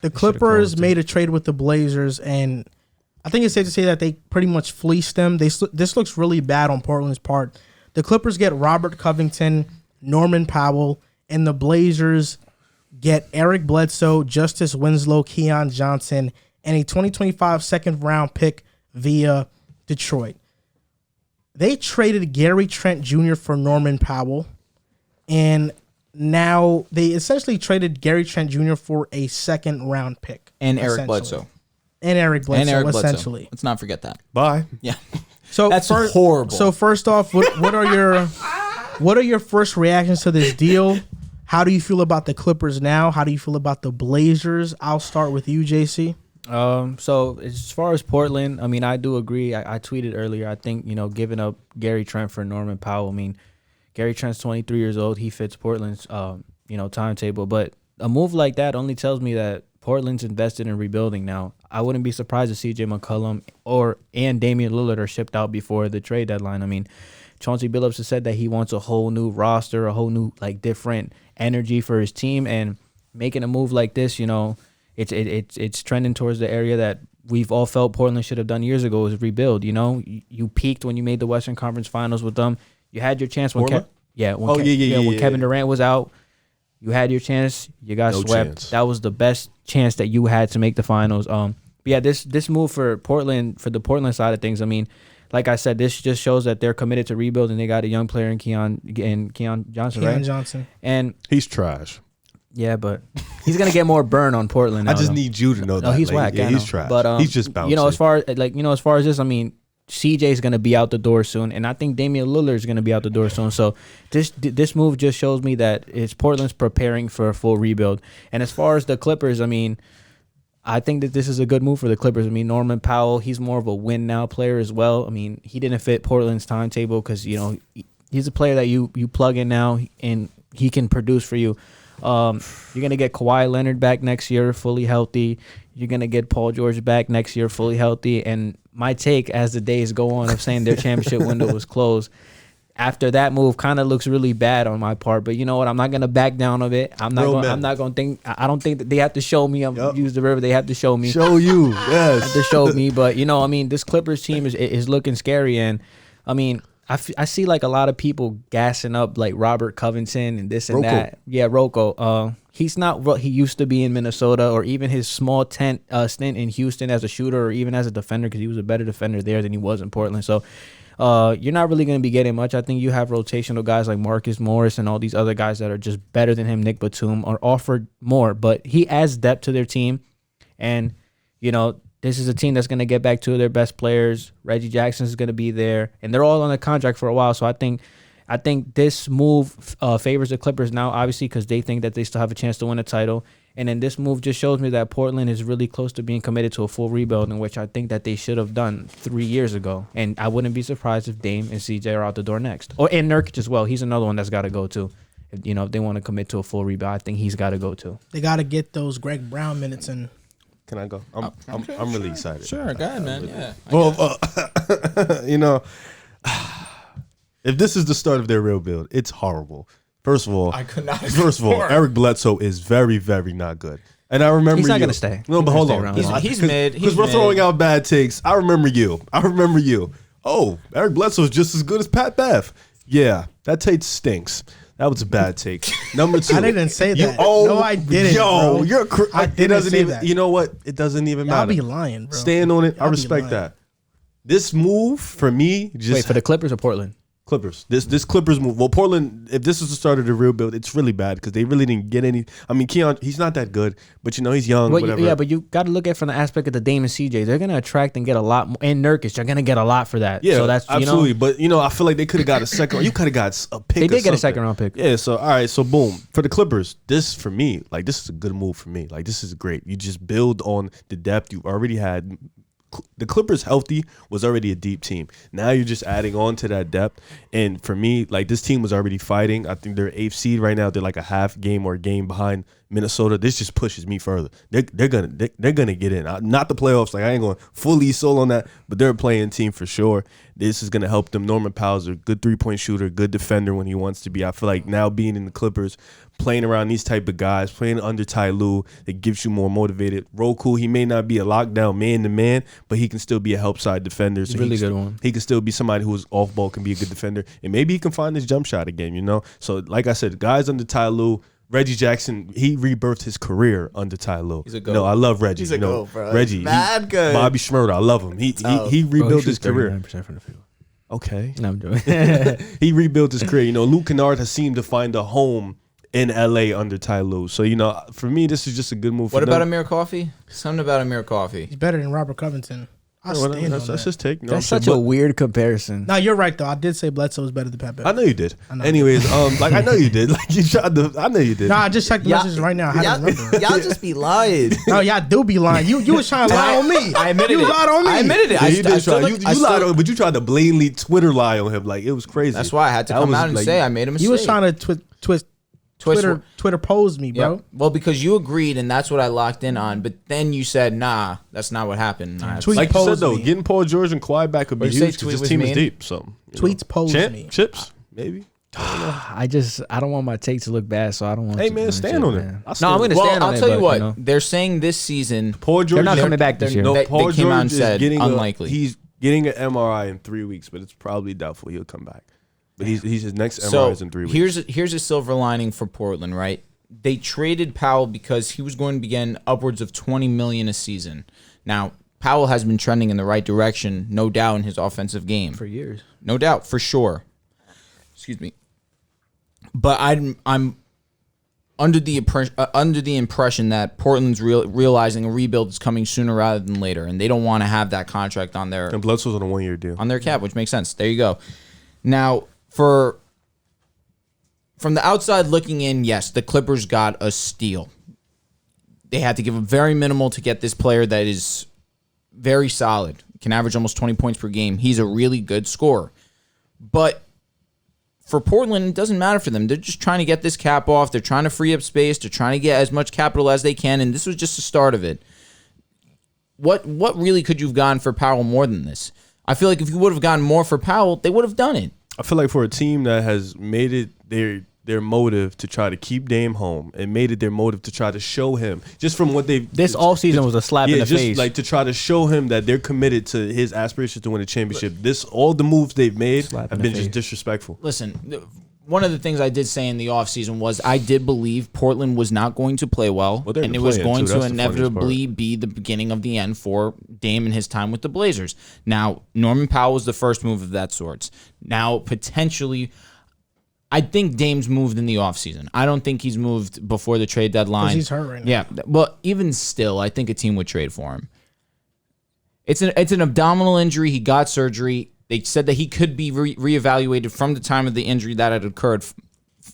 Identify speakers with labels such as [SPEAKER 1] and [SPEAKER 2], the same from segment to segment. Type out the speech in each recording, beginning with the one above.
[SPEAKER 1] The Clippers made a trade with the Blazers, and I think it's safe to say that they pretty much fleeced them. This looks really bad on Portland's part. The Clippers get Robert Covington, Norman Powell, and the Blazers get Eric Bledsoe, Justice Winslow, Keon Johnson, and a 2025 second-round pick via Detroit. They traded Gary Trent Jr. for Norman Powell, and now they essentially traded Gary Trent Jr. for a second-round pick.
[SPEAKER 2] And Eric Bledsoe.
[SPEAKER 1] Essentially.
[SPEAKER 2] Let's not forget that.
[SPEAKER 3] Bye.
[SPEAKER 2] Yeah.
[SPEAKER 1] So
[SPEAKER 2] that's horrible.
[SPEAKER 1] So first off, what are your first reactions to this deal? How do you feel about the Clippers now? How do you feel about the Blazers? I'll start with you, JC.
[SPEAKER 4] So as far as Portland, I mean, I do agree. I tweeted earlier, I think, giving up Gary Trent for Norman Powell, I mean, Gary Trent's 23 years old. He fits Portland's, timetable. But a move like that only tells me that Portland's invested in rebuilding now. I wouldn't be surprised if C.J. McCollum and Damian Lillard are shipped out before the trade deadline. I mean, Chauncey Billups has said that he wants a whole new roster, a whole new, different energy for his team. And making a move like this, it's trending towards the area that we've all felt Portland should have done years ago, is rebuild. You peaked when you made the Western Conference Finals with them. You had your chance when Kevin Durant was out. You had your chance. You got swept. Chance. That was the best chance that you had to make the finals. But yeah, this move for Portland, for the Portland side of things, I mean, like I said, this just shows that they're committed to rebuild, and they got a young player in Keon Johnson, right?
[SPEAKER 1] Keon Johnson.
[SPEAKER 4] And
[SPEAKER 3] he's trash.
[SPEAKER 4] Yeah, but he's gonna get more burn on Portland now,
[SPEAKER 3] I just need you to know that.
[SPEAKER 4] No, he's whack.
[SPEAKER 3] Yeah, he's trash.
[SPEAKER 4] But
[SPEAKER 3] he's just bouncy.
[SPEAKER 4] As far as this, I mean, CJ's gonna be out the door soon, and I think Damian Lillard is gonna be out the door soon. So this move just shows me that Portland's preparing for a full rebuild. And as far as the Clippers, I mean, I think that this is a good move for the Clippers. I mean, Norman Powell, he's more of a win now player as well. I mean, he didn't fit Portland's timetable because he's a player that you plug in now and he can produce for you. You're gonna get Kawhi Leonard back next year, fully healthy. You're gonna get Paul George back next year, fully healthy. And my take, as the days go on, of saying their championship window was closed after that move, kind of looks really bad on my part. But you know what? I'm not gonna back down of it. I don't think that they have to show me. Use the river. They have to show me.
[SPEAKER 3] Show you. Yes.
[SPEAKER 4] Have to show me. But I mean, this Clippers team is looking scary, and I mean, I see a lot of people gassing up Robert Covington and this and that. Yeah, Rocco. He's not what he used to be in Minnesota, or even his small stint in Houston as a shooter or even as a defender, because he was a better defender there than he was in Portland. So you're not really going to be getting much. I think you have rotational guys like Marcus Morris and all these other guys that are just better than him. Nick Batum are offered more, but he adds depth to their team. And, this is a team that's going to get back two of their best players. Reggie Jackson is going to be there, and they're all on a contract for a while. So I think this move favors the Clippers now, obviously, because they think that they still have a chance to win a title. And then this move just shows me that Portland is really close to being committed to a full rebuild, in which I think that they should have done 3 years ago. And I wouldn't be surprised if Dame and CJ are out the door next. And Nurkic as well. He's another one that's got to go too. If they want to commit to a full rebuild, I think he's got to go too.
[SPEAKER 1] They got to get those Greg Brown minutes in.
[SPEAKER 3] Can I go? I'm really excited.
[SPEAKER 2] Sure, go ahead, man. Yeah.
[SPEAKER 3] Well, if this is the start of their real build, it's horrible. First of all, Eric Bledsoe is very, very not good. And I remember
[SPEAKER 4] he's not going to stay.
[SPEAKER 3] No, but hold on.
[SPEAKER 2] He's mid.
[SPEAKER 3] Because we're throwing out bad takes. I remember you. Oh, Eric Bledsoe is just as good as Pat Bev. Yeah, that take stinks. That was a bad take. Number 2.
[SPEAKER 1] I didn't say that. No, I didn't.
[SPEAKER 3] Yo,
[SPEAKER 1] bro. I didn't say that.
[SPEAKER 3] You know what? It doesn't even matter.
[SPEAKER 1] I'll be lying, bro.
[SPEAKER 3] Stand on it. I respect that. This move for me,
[SPEAKER 4] wait, for the Clippers or Portland?
[SPEAKER 3] Clippers. This Clippers move. Well, Portland, if this is the start of the real build, it's really bad because they really didn't get any. I mean, Keon, he's not that good, but he's young, whatever.
[SPEAKER 4] Yeah, but you got to look at it from the aspect of the Dame and CJ. They're going to attract and get a lot more. And Nurkic, they're going to get a lot for that.
[SPEAKER 3] Yeah,
[SPEAKER 4] so that's,
[SPEAKER 3] absolutely. But, I feel like they could have got a second. You could have got a pick.
[SPEAKER 4] They did get a second round pick.
[SPEAKER 3] Yeah, so, all right. So, boom. For the Clippers, this, for me, this is a good move for me. This is great. You just build on the depth you already had. The Clippers healthy was already a deep team. Now you're just adding on to that depth. And for me, this team was already fighting. I think they're 8th seed right now. They're a half game or a game behind Minnesota. This just pushes me further. They're gonna get in. Not the playoffs. I ain't going fully sold on that, but they're a playing team for sure. this is going to help them. Norman Powell's a good 3-point shooter, good defender when he wants to be. I feel like now being in the Clippers, playing around these type of guys, playing under Ty Lue, it gives you more motivated. Roku, he may not be a lockdown man-to-man, but he can still be a help side defender. So
[SPEAKER 4] really good one.
[SPEAKER 3] He can still be somebody who's off ball, can be a good defender, and maybe he can find his jump shot again, you know? So like I said, guys under Ty Lue, Reggie Jackson, he rebirthed his career under Ty Lue.
[SPEAKER 2] He's a goat.
[SPEAKER 3] No, I love Reggie.
[SPEAKER 2] He's a goat, bro.
[SPEAKER 3] Reggie.
[SPEAKER 2] Mad good.
[SPEAKER 3] Bobby Schmurda, I love him. He rebuilt his career.
[SPEAKER 4] 39% from the field.
[SPEAKER 3] Okay.
[SPEAKER 4] No, I'm joking.
[SPEAKER 3] He rebuilt his career. You know, Luke Kennard has seemed to find a home in LA under Ty Lue. So, you know, for me, this is just a good move for
[SPEAKER 2] What
[SPEAKER 3] them.
[SPEAKER 2] about Amir Coffey? Something about Amir Coffey.
[SPEAKER 1] He's better than Robert Covington. I stand on
[SPEAKER 3] That's
[SPEAKER 1] that.
[SPEAKER 3] his take. No,
[SPEAKER 4] That's such a weird comparison.
[SPEAKER 1] No, you're right though. I did say Bledsoe was better than Pat Bev.
[SPEAKER 3] I know you did.
[SPEAKER 1] know.
[SPEAKER 3] Anyways, like I know you did. Like you tried to. I know you did.
[SPEAKER 1] No, I just checked the messages right now. I had to remember.
[SPEAKER 2] Y'all just be lying.
[SPEAKER 1] No, y'all do be lying. You was trying to lie on me.
[SPEAKER 2] I admitted
[SPEAKER 1] you
[SPEAKER 2] it.
[SPEAKER 1] lied on me.
[SPEAKER 2] I admitted it.
[SPEAKER 3] Yeah, you
[SPEAKER 2] I
[SPEAKER 3] did
[SPEAKER 2] still
[SPEAKER 3] try.
[SPEAKER 2] look-
[SPEAKER 3] You
[SPEAKER 2] I
[SPEAKER 3] lied
[SPEAKER 2] still-
[SPEAKER 3] on, but you tried to blatantly Twitter lie on him. Like it was crazy.
[SPEAKER 2] That's why I had to
[SPEAKER 3] That
[SPEAKER 2] come
[SPEAKER 3] was
[SPEAKER 2] out and
[SPEAKER 3] like-
[SPEAKER 2] say I made a mistake.
[SPEAKER 1] You was trying to twist Twitter pose me, bro.
[SPEAKER 2] Yep. Well, because you agreed, and that's what I locked in on. But then you said, "Nah, that's not what happened." Nah,
[SPEAKER 1] Tweet
[SPEAKER 3] Like you said
[SPEAKER 1] posed
[SPEAKER 3] though,
[SPEAKER 1] me.
[SPEAKER 3] getting Paul George and Kawhi back would be
[SPEAKER 2] What'd you say
[SPEAKER 3] huge because
[SPEAKER 2] tweet
[SPEAKER 3] this
[SPEAKER 2] was
[SPEAKER 3] team is
[SPEAKER 2] mean?
[SPEAKER 3] deep. So you
[SPEAKER 1] Tweets
[SPEAKER 3] know.
[SPEAKER 1] posed
[SPEAKER 3] Champ,
[SPEAKER 1] me.
[SPEAKER 3] chips, maybe.
[SPEAKER 4] I don't want my take to look bad, so I don't want.
[SPEAKER 3] Hey
[SPEAKER 4] to
[SPEAKER 3] man,
[SPEAKER 4] do
[SPEAKER 3] stand
[SPEAKER 4] shit,
[SPEAKER 3] on it.
[SPEAKER 4] man.
[SPEAKER 3] I
[SPEAKER 4] No,
[SPEAKER 3] stand
[SPEAKER 4] I'm
[SPEAKER 3] on
[SPEAKER 4] gonna
[SPEAKER 3] it.
[SPEAKER 2] well,
[SPEAKER 4] stand on
[SPEAKER 2] I'll
[SPEAKER 4] it.
[SPEAKER 2] tell you
[SPEAKER 4] but,
[SPEAKER 2] what.
[SPEAKER 4] know.
[SPEAKER 2] They're saying this season.
[SPEAKER 3] Paul George.
[SPEAKER 4] not
[SPEAKER 3] is-
[SPEAKER 4] coming back this year.
[SPEAKER 3] No,
[SPEAKER 2] They
[SPEAKER 3] Paul
[SPEAKER 2] came out and
[SPEAKER 3] George is
[SPEAKER 2] said
[SPEAKER 3] getting
[SPEAKER 2] unlikely.
[SPEAKER 3] He's getting an MRI in 3 weeks, but it's probably doubtful he'll come back. But he's his next MRI
[SPEAKER 2] So
[SPEAKER 3] is in 3 weeks.
[SPEAKER 2] here's a silver lining for Portland, right? They traded Powell because he was going to be getting upwards of $20 million a season. Now Powell has been trending in the right direction, no doubt, in his offensive game
[SPEAKER 4] for years.
[SPEAKER 2] no doubt, for sure. Excuse me, but I'm under the impression that Portland's realizing a rebuild is coming sooner rather than later, and they don't want to have that contract on their
[SPEAKER 3] And Bledsoe's on a 1-year deal.
[SPEAKER 2] cap, which makes sense. There you go. Now, from the outside looking in, yes, the Clippers got a steal. They had to give a very minimal to get this player that is very solid, can average almost 20 points per game. He's a really good scorer. But for Portland, it doesn't matter for them. They're just trying to get this cap off. They're trying to free up space. They're trying to get as much capital as they can, and this was just the start of it. What really could you have gotten for Powell more than this? I feel like if you would have gotten more for Powell, they would have done it.
[SPEAKER 3] I feel like for a team that has made it their motive to try to keep Dame home and made it their motive to try to show him, just from what they've...
[SPEAKER 4] This offseason was a slap in the
[SPEAKER 3] just
[SPEAKER 4] face.
[SPEAKER 3] like to try to show him that they're committed to his aspirations to win a championship. All the moves they've made
[SPEAKER 4] Slap in
[SPEAKER 3] have
[SPEAKER 4] the
[SPEAKER 3] been just
[SPEAKER 4] face.
[SPEAKER 3] disrespectful.
[SPEAKER 2] Listen, one of the things I did say in the offseason was I did believe Portland was not going to play well,
[SPEAKER 3] Well, they're
[SPEAKER 2] and it was
[SPEAKER 3] playing,
[SPEAKER 2] going
[SPEAKER 3] too.
[SPEAKER 2] to
[SPEAKER 3] That's the funniest
[SPEAKER 2] inevitably be the beginning of the end for Dame and his time with the Blazers. Now, Norman Powell was the first move of that sort. Now, potentially, I think Dame's moved in the offseason. I don't think he's moved before the trade deadline.
[SPEAKER 1] 'Cause he's hurt right now.
[SPEAKER 2] Yeah, but even still, I think a team would trade for him. It's an abdominal injury. He got surgery. They said that he could be reevaluated from the time of the injury that had occurred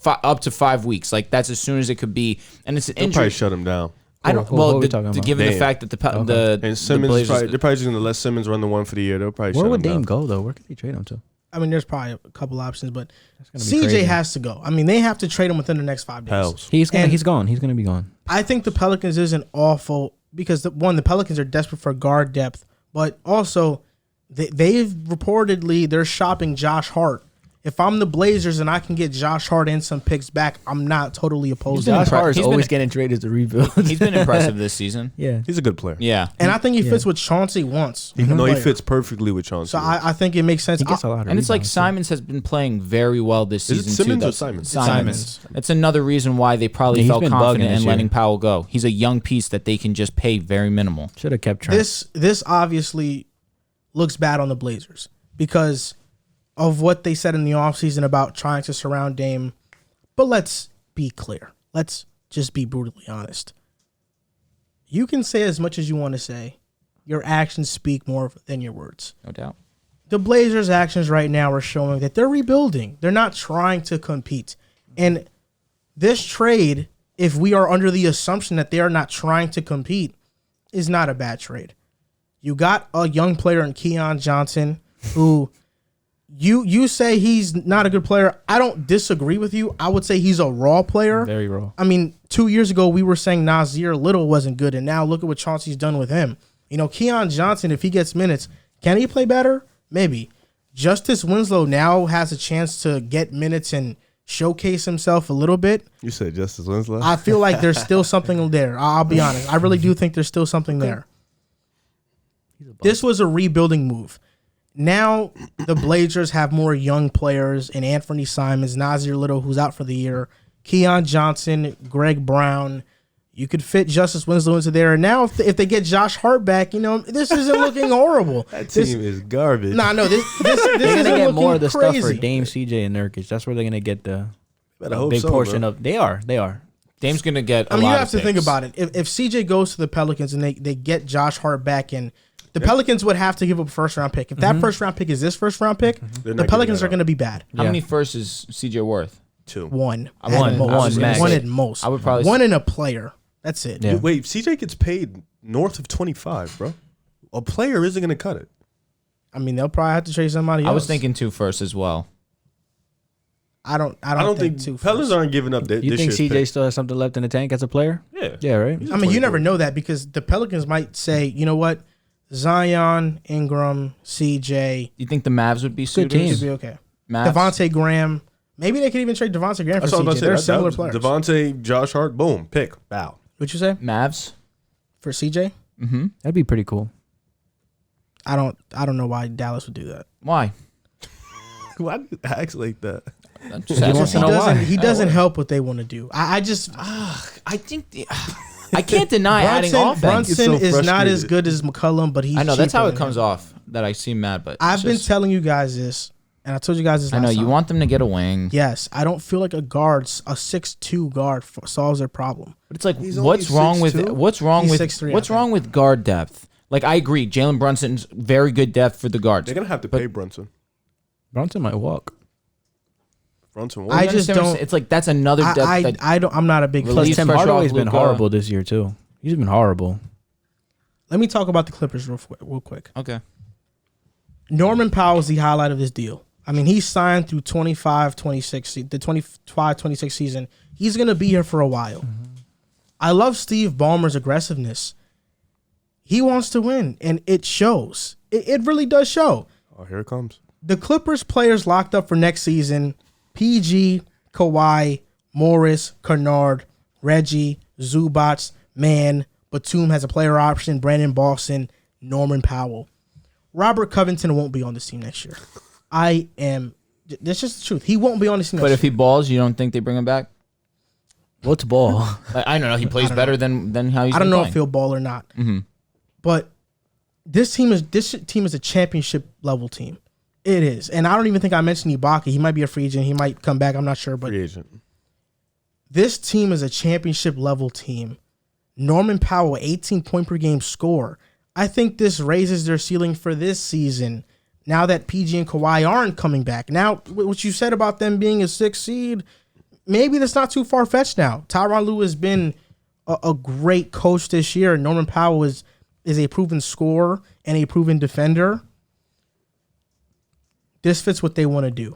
[SPEAKER 2] up to 5 weeks. Like, that's as soon as it could be. And it's an
[SPEAKER 3] They'll
[SPEAKER 2] injury.
[SPEAKER 3] probably shut him down.
[SPEAKER 2] I don't.
[SPEAKER 4] What
[SPEAKER 2] Well,
[SPEAKER 4] are we talking about?
[SPEAKER 2] given the
[SPEAKER 3] Dame.
[SPEAKER 2] fact that the
[SPEAKER 3] And Simmons,
[SPEAKER 2] Blazers,
[SPEAKER 3] they're probably just going to let Simmons run the one for the year. They'll probably
[SPEAKER 4] Where
[SPEAKER 3] shut
[SPEAKER 4] would
[SPEAKER 3] him
[SPEAKER 4] Dame
[SPEAKER 3] down.
[SPEAKER 4] go though? Where could they trade him to?
[SPEAKER 1] I mean, there's probably a couple options, but
[SPEAKER 4] gonna be
[SPEAKER 1] CJ
[SPEAKER 4] crazy.
[SPEAKER 1] has to go. I mean, they have to trade him within the next 5 days.
[SPEAKER 3] Hells.
[SPEAKER 4] He's
[SPEAKER 1] And-
[SPEAKER 4] gone. He's gonna be gone.
[SPEAKER 1] I think the Pelicans isn't awful because the Pelicans are desperate for guard depth, but also they've reportedly they're shopping Josh Hart. If I'm the Blazers and I can get Josh Hart and some picks back, I'm not totally opposed to
[SPEAKER 4] Josh
[SPEAKER 1] that.
[SPEAKER 4] Hart is
[SPEAKER 2] he's been-
[SPEAKER 4] always getting traded to rebuild.
[SPEAKER 2] he's been impressive this season.
[SPEAKER 4] yeah.
[SPEAKER 3] He's a good player.
[SPEAKER 2] Yeah.
[SPEAKER 1] And I think he fits what Chauncey wants.
[SPEAKER 3] He
[SPEAKER 1] Player.
[SPEAKER 3] fits perfectly with Chauncey.
[SPEAKER 1] So I think it makes sense.
[SPEAKER 4] He gets a lot of
[SPEAKER 2] And it's like
[SPEAKER 4] rebounds, too.
[SPEAKER 2] Simons has been playing very well this
[SPEAKER 3] Is it
[SPEAKER 2] season
[SPEAKER 3] Simmons
[SPEAKER 2] too.
[SPEAKER 3] or Simons?
[SPEAKER 2] Simons. That's another reason why they probably
[SPEAKER 4] Yeah, he's
[SPEAKER 2] felt
[SPEAKER 4] been bugging
[SPEAKER 2] confident
[SPEAKER 4] this
[SPEAKER 2] in
[SPEAKER 4] year.
[SPEAKER 2] letting Powell go. He's a young piece that they can just pay very minimal.
[SPEAKER 4] Should have kept Trent.
[SPEAKER 1] This obviously looks bad on the Blazers because of what they said in the offseason about trying to surround Dame. But let's be clear. Let's just be brutally honest. You can say as much as you want to say. Your actions speak more than your words.
[SPEAKER 2] No doubt.
[SPEAKER 1] The Blazers' actions right now are showing that they're rebuilding. They're not trying to compete. And this trade, if we are under the assumption that they are not trying to compete, is not a bad trade. You got a young player in Keon Johnson who you say he's not a good player. I don't disagree with you. I would say he's a raw player.
[SPEAKER 4] Very raw.
[SPEAKER 1] I mean, 2 years ago we were saying Nasir Little wasn't good, and now look at what Chauncey's done with him. You know, Keon Johnson, if he gets minutes, can he play better? Maybe. Justice Winslow now has a chance to get minutes and showcase himself a little bit.
[SPEAKER 3] You said Justice Winslow?
[SPEAKER 1] I feel like there's still something there. I'll be honest. I really do think there's still something there. This was a rebuilding move. Now the Blazers have more young players in Anthony Simons, Nasir Little, who's out for the year, Keon Johnson, Greg Brown. You could fit Justice Winslow into there. And now if they get Josh Hart back, this isn't looking horrible.
[SPEAKER 3] That team is garbage.
[SPEAKER 1] Nah, no, this
[SPEAKER 4] They're
[SPEAKER 1] isn't
[SPEAKER 4] gonna get more of the
[SPEAKER 1] crazy.
[SPEAKER 4] stuff for Dame, CJ, and Nurkic. That's where they're gonna get the
[SPEAKER 3] Better hope
[SPEAKER 4] big
[SPEAKER 3] so,
[SPEAKER 4] portion
[SPEAKER 3] bro.
[SPEAKER 4] of. They are.
[SPEAKER 2] Dame's going to get a
[SPEAKER 1] I mean,
[SPEAKER 2] lot
[SPEAKER 1] you
[SPEAKER 2] of
[SPEAKER 1] have to think
[SPEAKER 2] picks.
[SPEAKER 1] about it. If CJ goes to the Pelicans and they get Josh Hart back in, the Pelicans would have to give up a first-round pick. If that first-round pick is this first-round pick,
[SPEAKER 3] They're
[SPEAKER 1] the
[SPEAKER 3] not
[SPEAKER 1] Pelicans
[SPEAKER 3] giving
[SPEAKER 1] are going to be bad.
[SPEAKER 2] How
[SPEAKER 4] Yeah.
[SPEAKER 2] many firsts is CJ worth?
[SPEAKER 3] 2.
[SPEAKER 1] One
[SPEAKER 2] One
[SPEAKER 1] at
[SPEAKER 4] max.
[SPEAKER 1] most.
[SPEAKER 2] I would probably
[SPEAKER 1] one in a player. That's it.
[SPEAKER 4] Yeah.
[SPEAKER 3] Wait, CJ gets paid north of 25, bro. A player isn't going to cut it.
[SPEAKER 1] I mean, they'll probably have to trade somebody else.
[SPEAKER 2] I was thinking 2 firsts as well.
[SPEAKER 1] I don't think two
[SPEAKER 3] Pelicans
[SPEAKER 1] firsts.
[SPEAKER 3] aren't giving up this
[SPEAKER 4] You think
[SPEAKER 3] year's
[SPEAKER 4] CJ
[SPEAKER 3] pick.
[SPEAKER 4] still has something left in the tank as a player?
[SPEAKER 3] Yeah.
[SPEAKER 4] Yeah, right.
[SPEAKER 3] He's a
[SPEAKER 1] I mean, you
[SPEAKER 3] 24.
[SPEAKER 1] never know that because the Pelicans might say, you know what, Zion, Ingram, CJ,
[SPEAKER 2] You think the Mavs would be
[SPEAKER 4] Good
[SPEAKER 2] suitors?
[SPEAKER 4] team.
[SPEAKER 1] should be okay.
[SPEAKER 2] Mavs?
[SPEAKER 1] Devontae Graham. Maybe they could even trade Devontae Graham for
[SPEAKER 3] That's all I'm about
[SPEAKER 1] CJ.
[SPEAKER 3] to say.
[SPEAKER 1] They're
[SPEAKER 3] That
[SPEAKER 1] similar
[SPEAKER 3] was
[SPEAKER 1] players.
[SPEAKER 3] Devontae, Josh Hart, boom, pick, bow.
[SPEAKER 1] What'd you say
[SPEAKER 2] Mavs?
[SPEAKER 1] for CJ?
[SPEAKER 2] Mm-hmm.
[SPEAKER 4] That'd be pretty cool.
[SPEAKER 1] I don't know why Dallas would do that.
[SPEAKER 2] Why?
[SPEAKER 3] Why do you act like that?
[SPEAKER 2] I'm just
[SPEAKER 4] He wants to
[SPEAKER 2] asking.
[SPEAKER 4] know why.
[SPEAKER 1] He doesn't help what they want to do. I just
[SPEAKER 2] I think I can't deny adding offense.
[SPEAKER 1] Brunson
[SPEAKER 3] It's so
[SPEAKER 1] is not as
[SPEAKER 3] frustrated.
[SPEAKER 1] good as McCollum, but he's
[SPEAKER 2] I know that's
[SPEAKER 1] cheaper
[SPEAKER 2] how it
[SPEAKER 1] than
[SPEAKER 2] comes
[SPEAKER 1] him.
[SPEAKER 2] off. That I seem mad, but
[SPEAKER 1] I've
[SPEAKER 2] it's
[SPEAKER 1] been
[SPEAKER 2] just-
[SPEAKER 1] telling you guys this, and I told you guys this
[SPEAKER 2] I
[SPEAKER 1] last
[SPEAKER 2] know
[SPEAKER 1] time.
[SPEAKER 2] you want them to get a wing,
[SPEAKER 1] Yes, I don't feel like a 6'2" guard solves their problem.
[SPEAKER 2] but it's like
[SPEAKER 3] He's
[SPEAKER 2] what's
[SPEAKER 3] only
[SPEAKER 2] wrong with
[SPEAKER 3] 6'2"?
[SPEAKER 2] what's wrong
[SPEAKER 1] He's
[SPEAKER 2] with
[SPEAKER 1] 6'3",
[SPEAKER 2] what's
[SPEAKER 1] I think.
[SPEAKER 2] wrong with guard depth? Like I agree, Jalen Brunson's very good depth for the guards.
[SPEAKER 3] They're going to have to
[SPEAKER 2] But-
[SPEAKER 3] pay Brunson.
[SPEAKER 4] Brunson might walk.
[SPEAKER 3] Brunson
[SPEAKER 1] I
[SPEAKER 3] won't.
[SPEAKER 2] You
[SPEAKER 1] just
[SPEAKER 2] understand what I'm
[SPEAKER 1] don't-
[SPEAKER 2] saying? It's like that's another depth. that,
[SPEAKER 1] I'm not a big
[SPEAKER 2] Release
[SPEAKER 4] Plus,
[SPEAKER 1] Clippers.
[SPEAKER 4] Tim
[SPEAKER 2] pressure
[SPEAKER 4] Hardaway's
[SPEAKER 2] off
[SPEAKER 4] been
[SPEAKER 2] Luka.
[SPEAKER 4] horrible this year too. He's been horrible.
[SPEAKER 1] Let me talk about the Clippers real quick.
[SPEAKER 2] okay.
[SPEAKER 1] Norman Powell is the highlight of this deal. I mean, he signed through 25-26 season. He's going to be here for a while. I love Steve Ballmer's aggressiveness. He wants to win, and it shows. It really does show.
[SPEAKER 3] Oh, here it comes.
[SPEAKER 1] The Clippers players locked up for next season: PG, Kawhi, Morris, Kennard, Reggie, Zubats, Mann, Batum has a player option, Brandon Boston, Norman Powell. Robert Covington won't be on this team next year. That's just the truth. He won't be on this team
[SPEAKER 2] But
[SPEAKER 1] next
[SPEAKER 2] if he balls, you don't think they bring him back?
[SPEAKER 4] What's ball?
[SPEAKER 2] Like, I don't know. He plays better than how he's.
[SPEAKER 1] I don't
[SPEAKER 2] been
[SPEAKER 1] know
[SPEAKER 2] playing.
[SPEAKER 1] if he'll ball or not.
[SPEAKER 2] Mm-hmm.
[SPEAKER 1] But this team is a championship level team. It is. And I don't even think I mentioned Ibaka. He might be a free agent. He might come back. I'm not sure. But
[SPEAKER 3] Free agent.
[SPEAKER 1] this team is a championship level team. Norman Powell, 18 point per game score. I think this raises their ceiling for this season. Now that PG and Kawhi aren't coming back. Now, what you said about them being a 6th seed, maybe that's not too far-fetched now. Tyronn Lue has been a great coach this year. Norman Powell is a proven scorer and a proven defender. This fits what they want to do.